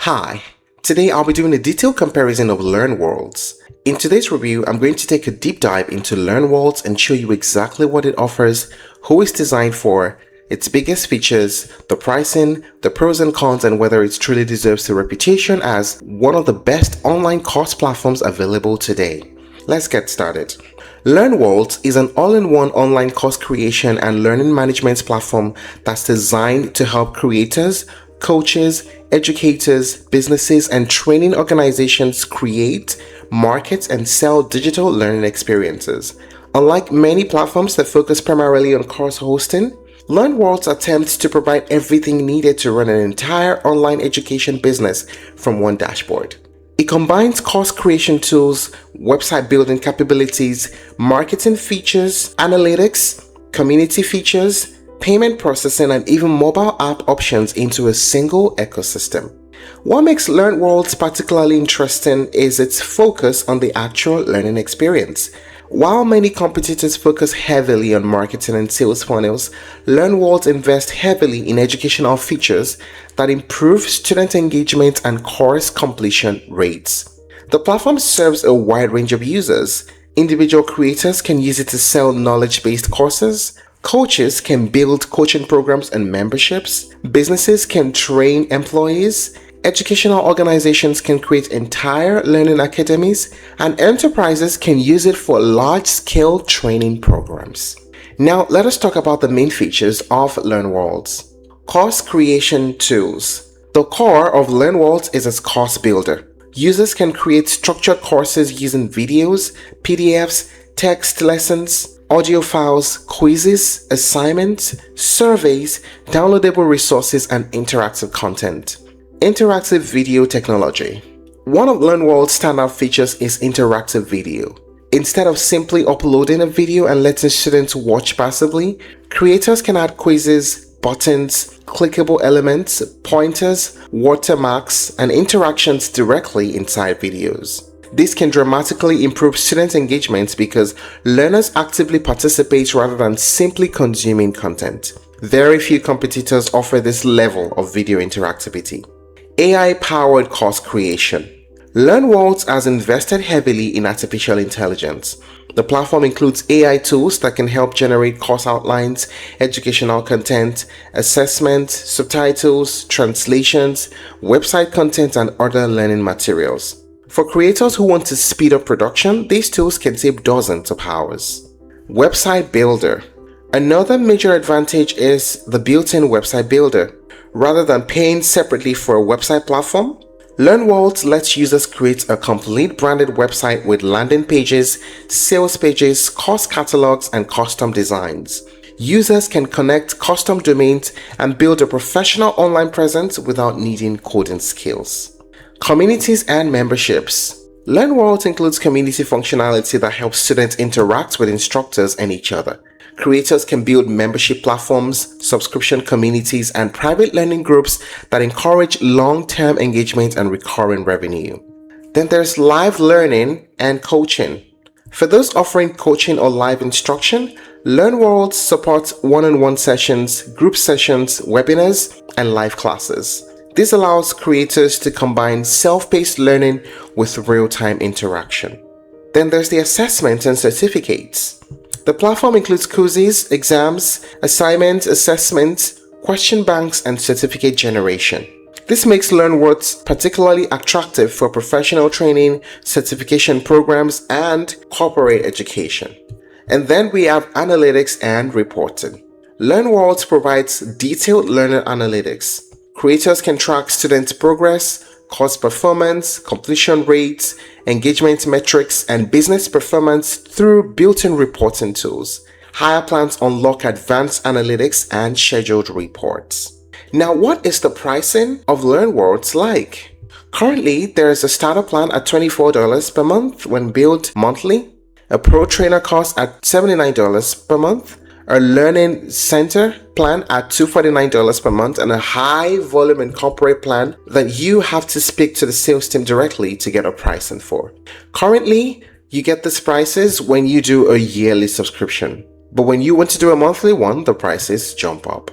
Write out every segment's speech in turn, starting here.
Hi, today I'll be doing a detailed comparison of LearnWorlds. In today's review, I'm going to take a deep dive into LearnWorlds and show you exactly what it offers, who it's designed for, its biggest features, the pricing, the pros and cons, and whether it truly deserves the reputation as one of the best online course platforms available today. Let's get started. LearnWorlds is an all-in-one online course creation and learning management platform that's designed to help creators, coaches, educators, businesses, and training organizations create, market, and sell digital learning experiences. Unlike many platforms that focus primarily on course hosting, LearnWorlds attempts to provide everything needed to run an entire online education business from one dashboard. It combines course creation tools, website building capabilities, marketing features, analytics, community features, payment processing, and even mobile app options into a single ecosystem. What makes LearnWorlds particularly interesting is its focus on the actual learning experience. While many competitors focus heavily on marketing and sales funnels, LearnWorlds invests heavily in educational features that improve student engagement and course completion rates. The platform serves a wide range of users. Individual creators can use it to sell knowledge-based courses. Coaches can build coaching programs and memberships. Businesses can train employees. Educational organizations can create entire learning academies, and enterprises can use it for large-scale training programs. Now, let us talk about the main features of LearnWorlds. Course creation tools. The core of LearnWorlds is its course builder. Users can create structured courses using videos, PDFs, text lessons, audio files, quizzes, assignments, surveys, downloadable resources, and interactive content. Interactive video technology. One of LearnWorld's standout features is interactive video. Instead of simply uploading a video and letting students watch passively, creators can add quizzes, buttons, clickable elements, pointers, watermarks, and interactions directly inside videos. This can dramatically improve student engagement because learners actively participate rather than simply consuming content. Very few competitors offer this level of video interactivity. AI-powered course creation. LearnWorlds has invested heavily in artificial intelligence. The platform includes AI tools that can help generate course outlines, educational content, assessments, subtitles, translations, website content, and other learning materials. For creators who want to speed up production, these tools can save dozens of hours. Website builder. Another major advantage is the built-in website builder. Rather than paying separately for a website platform, LearnWorlds lets users create a complete branded website with landing pages, sales pages, course catalogs, and custom designs. Users can connect custom domains and build a professional online presence without needing coding skills. Communities and memberships. LearnWorlds includes community functionality that helps students interact with instructors and each other. Creators can build membership platforms, subscription communities, and private learning groups that encourage long-term engagement and recurring revenue. Then there's live learning and coaching. For those offering coaching or live instruction, LearnWorlds supports one-on-one sessions, group sessions, webinars, and live classes. This allows creators to combine self-paced learning with real-time interaction. Then there's the assessment and certificates. The platform includes quizzes, exams, assignments, assessments, question banks, and certificate generation. This makes LearnWorlds particularly attractive for professional training, certification programs, and corporate education. And then we have analytics and reporting. LearnWorlds provides detailed learner analytics. Creators can track student progress, course performance, completion rates, engagement metrics, and business performance through built-in reporting tools. Higher plans unlock advanced analytics and scheduled reports. Now, what is the pricing of LearnWorlds like? Currently, there is a starter plan at $24 per month when billed monthly, a pro trainer course at $79 per month, a learning center plan at $249 per month, and a high volume and corporate plan that you have to speak to the sales team directly to get a pricing for. Currently, you get these prices when you do a yearly subscription, but when you want to do a monthly one, the prices jump up.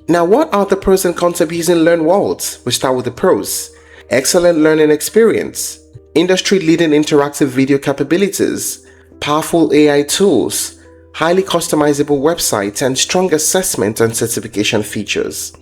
Now, what are the pros and cons of using LearnWorlds? We start with the pros. excellent learning experience, industry-leading interactive video capabilities, powerful AI tools, highly customizable websites, and strong assessment and certification features.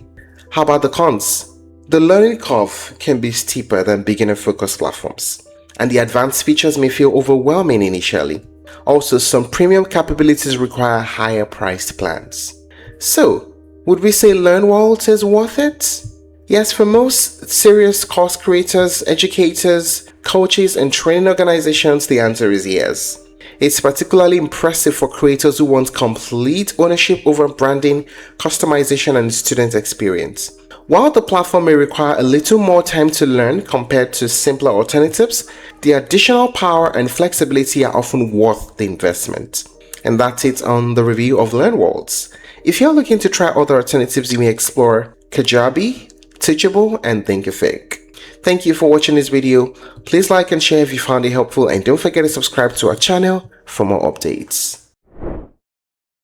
How about the cons? The learning curve can be steeper than beginner-focused platforms, and the advanced features may feel overwhelming initially. Also, some premium capabilities require higher priced plans. So, would we say LearnWorlds is worth it? Yes, for most serious course creators, educators, coaches, and training organizations, the answer is yes. It's particularly impressive for creators who want complete ownership over branding, customization, and student experience. While the platform may require a little more time to learn compared to simpler alternatives, the additional power and flexibility are often worth the investment. And that's it on the review of LearnWorlds. If you're looking to try other alternatives, you may explore Kajabi, Teachable, and Thinkific. Thank you for watching this video. Please like and share if you found it helpful, and don't forget to subscribe to our channel for more updates.